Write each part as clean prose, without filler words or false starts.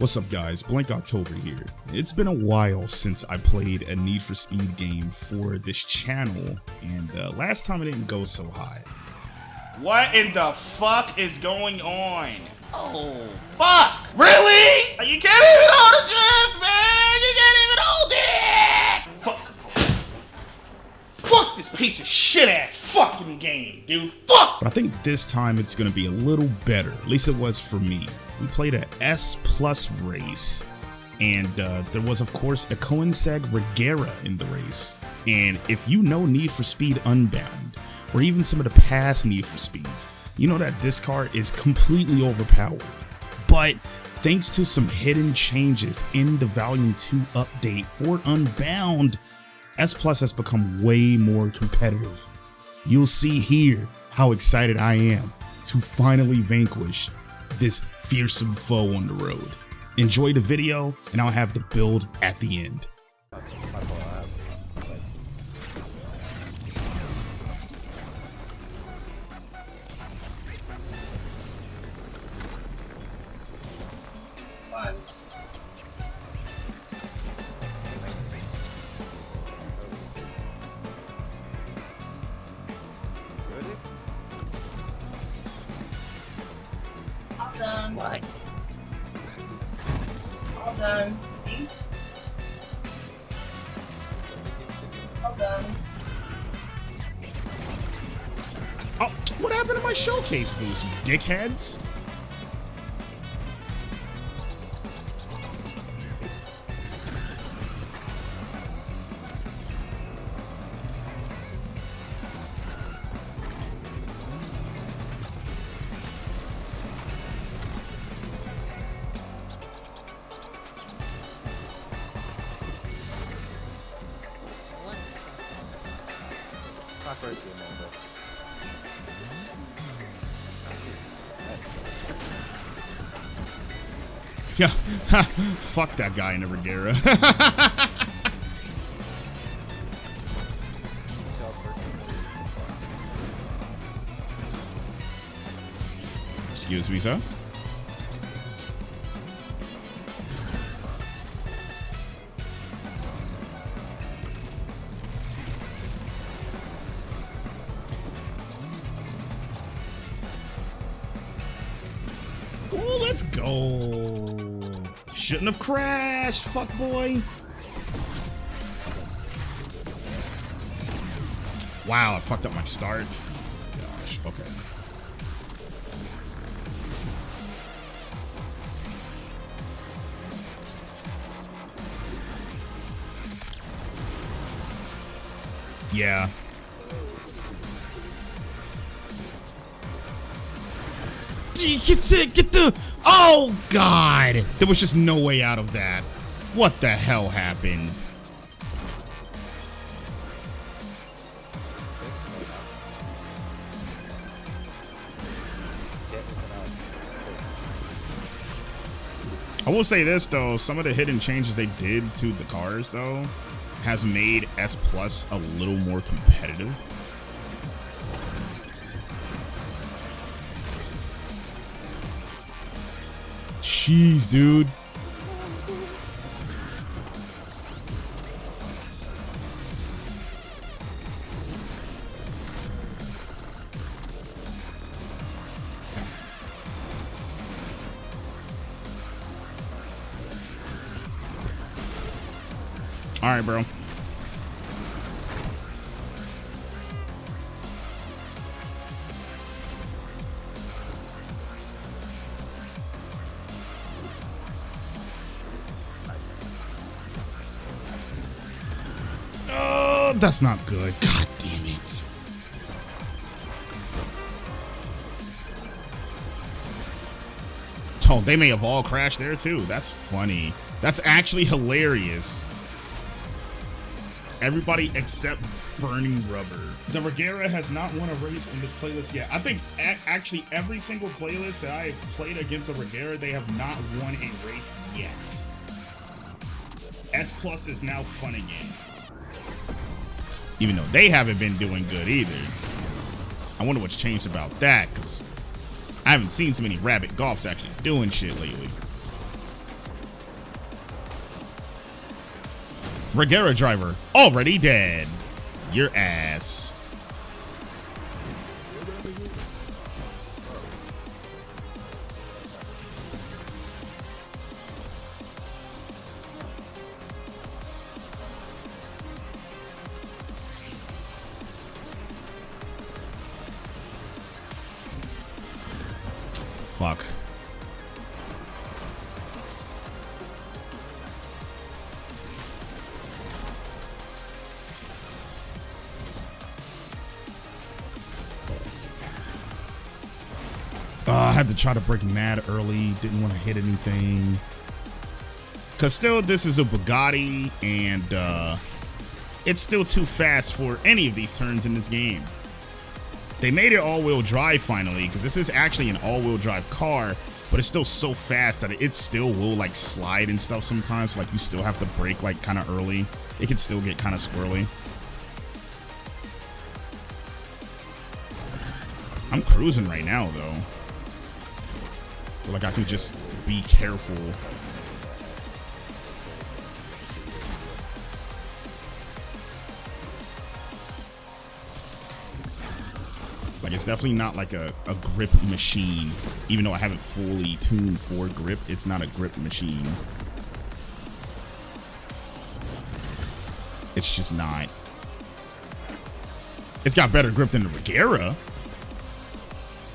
What's up guys, Blank October here. It's been a while since I played a Need for Speed game for this channel, and last time it didn't go so high. What in the fuck is going on? Oh, fuck! Really? You can't even hold a drift, man! You can't even hold it! Fuck this piece of shit ass fucking game, dude. Fuck! But I think this time it's gonna be a little better, at least it was for me. We played a S+ race, and there was of course a Koenigsegg Regera in the race. And if you know Need for Speed Unbound, or even some of the past Need for Speeds, you know that this car is completely overpowered. But thanks to some hidden changes in the Volume 2 update for Unbound, S+ has become way more competitive. You'll see here how excited I am to finally vanquish this fearsome foe on the road. Enjoy the video, and I'll have the build at the end. All done. What? All done. See? All done. Oh, what happened to my showcase boost, you dickheads? Yeah, fuck that guy in the Regera. Excuse me, sir. Oh, let's go. Shouldn't have crashed, fuckboy. Wow, I fucked up my start. Gosh, okay. Yeah. Get the... Oh, God. There was just no way out of that. What the hell happened? I will say this, though. Some of the hidden changes they did to the cars, though, has made S+ a little more competitive. Jeez, dude. All right, bro. That's not good. God damn it. Oh, they may have all crashed there too. That's funny. That's actually hilarious. Everybody except Burning Rubber. The Regera has not won a race in this playlist yet. I think actually every single playlist that I played against a Regera, they have not won a race yet. S+ is now fun again. Even though they haven't been doing good either. I wonder what's changed about that, because I haven't seen so many rabbit golfs actually doing shit lately. Regera driver already dead. Your ass. Fuck. I had to try to break mad early. Didn't want to hit anything. Because still, this is a Bugatti, and it's still too fast for any of these turns in this game. They made it all-wheel drive finally, because this is actually an all-wheel drive car, but it's still so fast that it still will like slide and stuff sometimes. Like you still have to brake like kind of early. It can still get kind of squirrely. I'm cruising right now though. Feel like I can just be careful. Like, it's definitely not like a grip machine. Even though I have it fully tuned for grip, it's not a grip machine. It's just not. It's got better grip than the Regera.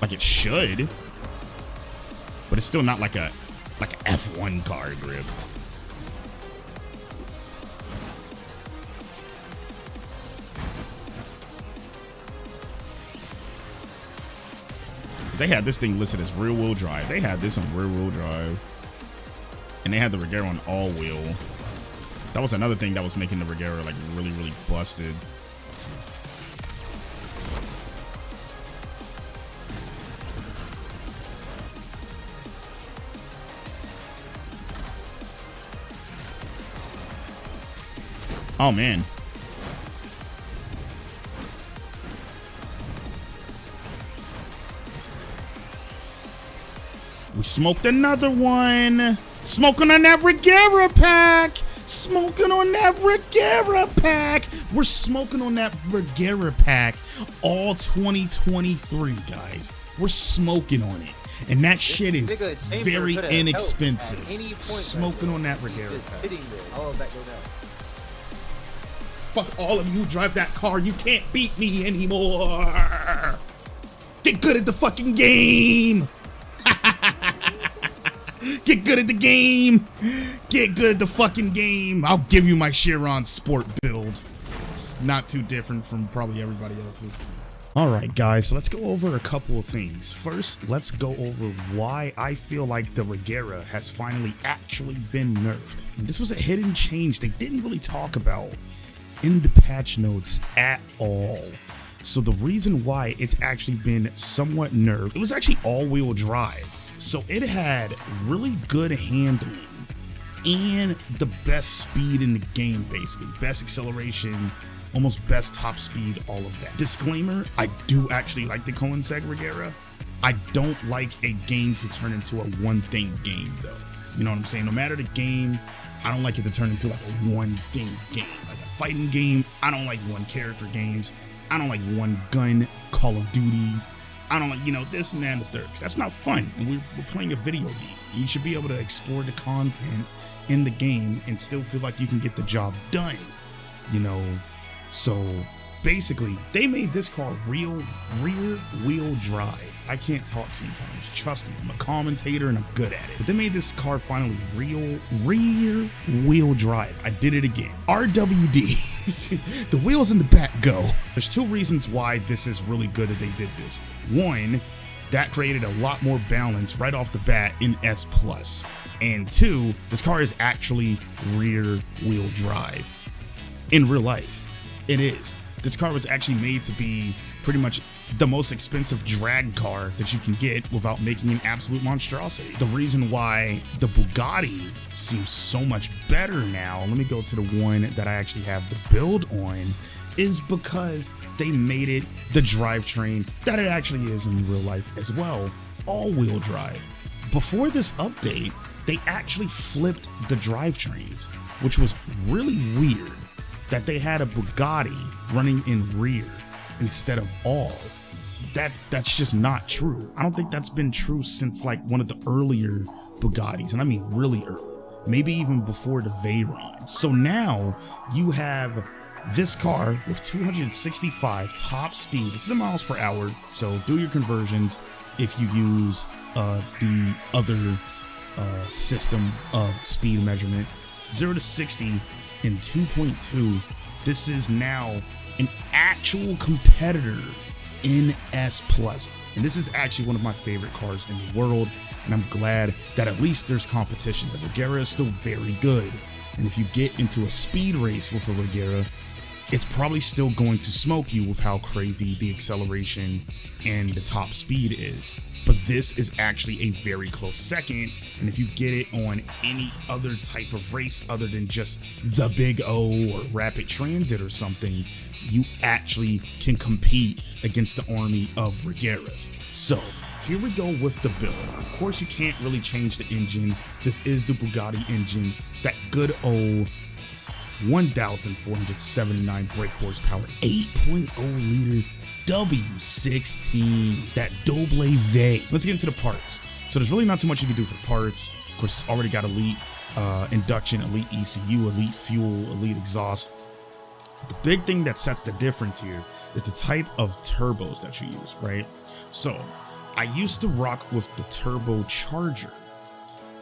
Like it should. But it's still not like a F1 car grip. They had this thing listed as rear-wheel drive. They had this on rear-wheel drive. And they had the Regera on all-wheel. That was another thing that was making the Regera like really, really busted. Oh, man. We smoked another one. Smoking on that Regera pack. Smoking on that Regera pack. We're smoking on that Regera pack all 2023, guys. We're smoking on it. And that shit is very inexpensive. Smoking on that Regera pack. Fuck all of you who drive that car. You can't beat me anymore. Get good at the fucking game. Get good at the game. Get good at the fucking game. I'll give you my Chiron Sport build. It's not too different from probably everybody else's. Alright guys, so let's go over a couple of things. First, let's go over why I feel like the Regera has finally actually been nerfed. And this was a hidden change they didn't really talk about in the patch notes at all. So the reason why it's actually been somewhat nerfed, it was actually all-wheel drive. So it had really good handling and the best speed in the game, basically. Best acceleration, almost best top speed, all of that. Disclaimer, I do actually like the Koenigsegg Regera. I don't like a game to turn into a one-thing game, though. You know what I'm saying? No matter the game, I don't like it to turn into like a one-thing game. Like a fighting game, I don't like one-character games. I don't like one-gun Call of Duties. I don't like, you know, this and that and the third. That's not fun. And we're playing a video game. You should be able to explore the content in the game and still feel like you can get the job done, you know? So basically, they made this car rear wheel drive. I can't talk sometimes. Trust me, I'm a commentator and I'm good at it. But they made this car finally rear wheel drive. I did it again. RWD. The wheels in the back go. There's two reasons why this is really good that they did this. One, that created a lot more balance right off the bat in S+. And two, this car is actually rear wheel drive. In real life, it is. This car was actually made to be pretty much the most expensive drag car that you can get without making an absolute monstrosity. The reason why the Bugatti seems so much better now, let me go to the one that I actually have the build on, is because they made it the drivetrain that it actually is in real life as well, all-wheel drive. Before this update, they actually flipped the drivetrains, which was really weird that they had a Bugatti running in rear instead of all. That's just not true. I don't think that's been true since like one of the earlier Bugattis, and I mean really early, maybe even before the Veyron. So now you have this car with 265 top speed. This is in miles per hour, so do your conversions if you use the other system of speed measurement. 0 to 60 in 2.2. This is now an actual competitor in S+, and this is actually one of my favorite cars in the world, and I'm glad that at least there's competition. The Regera is still very good, and if you get into a speed race with a Regera, it's probably still going to smoke you with how crazy the acceleration and the top speed is. But this is actually a very close second, and if you get it on any other type of race other than just the Big O or Rapid Transit or something, you actually can compete against the army of Regeras. So here we go with the build. Of course, you can't really change the engine. This is the Bugatti engine, that good old 1,479 brake horsepower, 8.0 liter W16, that double V. Let's get into the parts. So there's really not too much you can do for parts. Of course, it's already got elite induction, elite ECU, elite fuel, elite exhaust. The big thing that sets the difference here is the type of turbos that you use, right? So I used to rock with the turbocharger.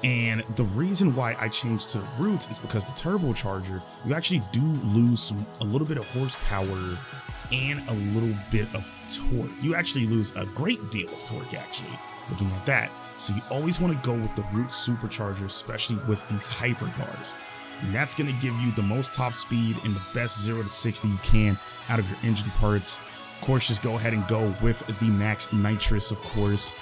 And the reason why I changed to the Roots is because the turbocharger, you actually do lose a little bit of horsepower and a little bit of torque. You actually lose a great deal of torque, actually, looking at that. So you always want to go with the Roots supercharger, especially with these hypercars. And that's going to give you the most top speed and the best 0 to 60 you can out of your engine parts. Of course, just go ahead and go with the max nitrous, of course.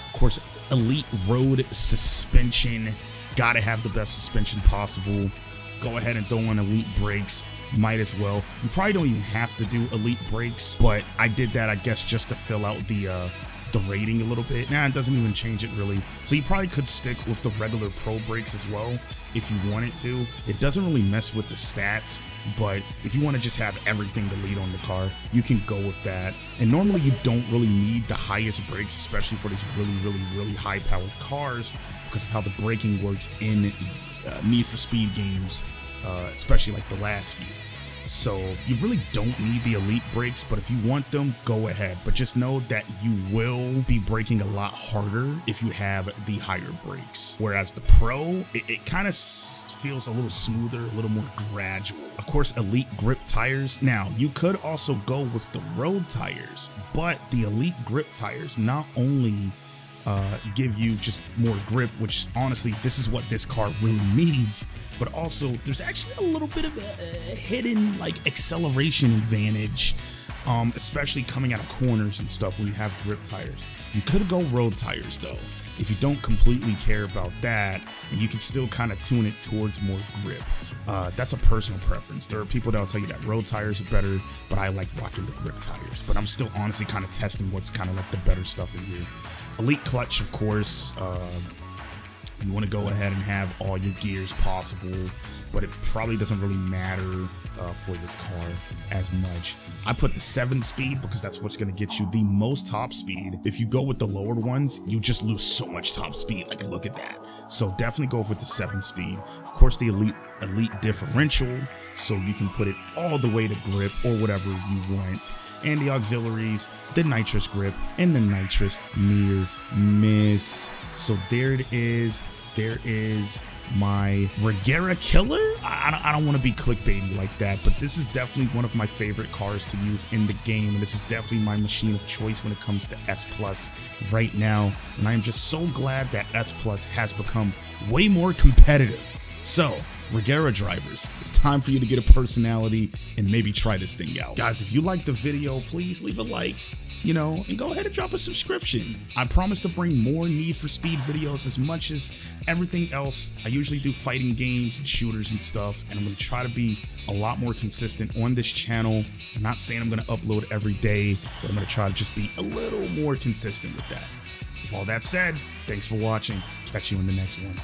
Of course, elite road suspension. Gotta have the best suspension possible. Go ahead and throw on elite brakes. Might as well. You probably don't even have to do elite brakes, but I did that, I guess, just to fill out the rating a little bit. Nah, it doesn't even change it really. So you probably could stick with the regular pro brakes as well if you wanted to. It doesn't really mess with the stats, but if you want to just have everything to lead on the car, you can go with that. And normally you don't really need the highest brakes, especially for these really high powered cars, because of how the braking works in Need for Speed games, especially like the last few. So you really don't need the elite brakes, but if you want them, go ahead. But just know that you will be braking a lot harder if you have the higher brakes. Whereas the Pro, it kind of feels a little smoother, a little more gradual. Of course, elite grip tires. Now, you could also go with the road tires, but the elite grip tires not only give you just more grip, which honestly, this is what this car really needs, but also there's actually a little bit of a hidden like acceleration advantage, especially coming out of corners and stuff when you have grip tires. You could go road tires though, if you don't completely care about that, and you can still kind of tune it towards more grip. That's a personal preference. There are people that will tell you that road tires are better, but I like rocking the grip tires. But I'm still honestly kind of testing what's kind of like the better stuff in here. Elite clutch, of course. You want to go ahead and have all your gears possible, but it probably doesn't really matter for this car as much. I put the 7-speed because that's what's going to get you the most top speed. If you go with the lower ones, you just lose so much top speed. Like, look at that. So definitely go with the 7-speed. Of course, the elite differential, so you can put it all the way to grip or whatever you want. And the auxiliaries, the nitrous grip, and the nitrous near miss. So there it is. There is my Regera killer. I don't want to be clickbaity like that, but this is definitely one of my favorite cars to use in the game, and this is definitely my machine of choice when it comes to S Plus right now. And I am just so glad that S Plus has become way more competitive. So, Regera drivers, it's time for you to get a personality and maybe try this thing out. Guys, if you liked the video, please leave a like, and go ahead and drop a subscription. I promise to bring more Need for Speed videos as much as everything else. I usually do fighting games and shooters and stuff, and I'm going to try to be a lot more consistent on this channel. I'm not saying I'm going to upload every day, but I'm going to try to just be a little more consistent with that. With all that said, thanks for watching. Catch you in the next one.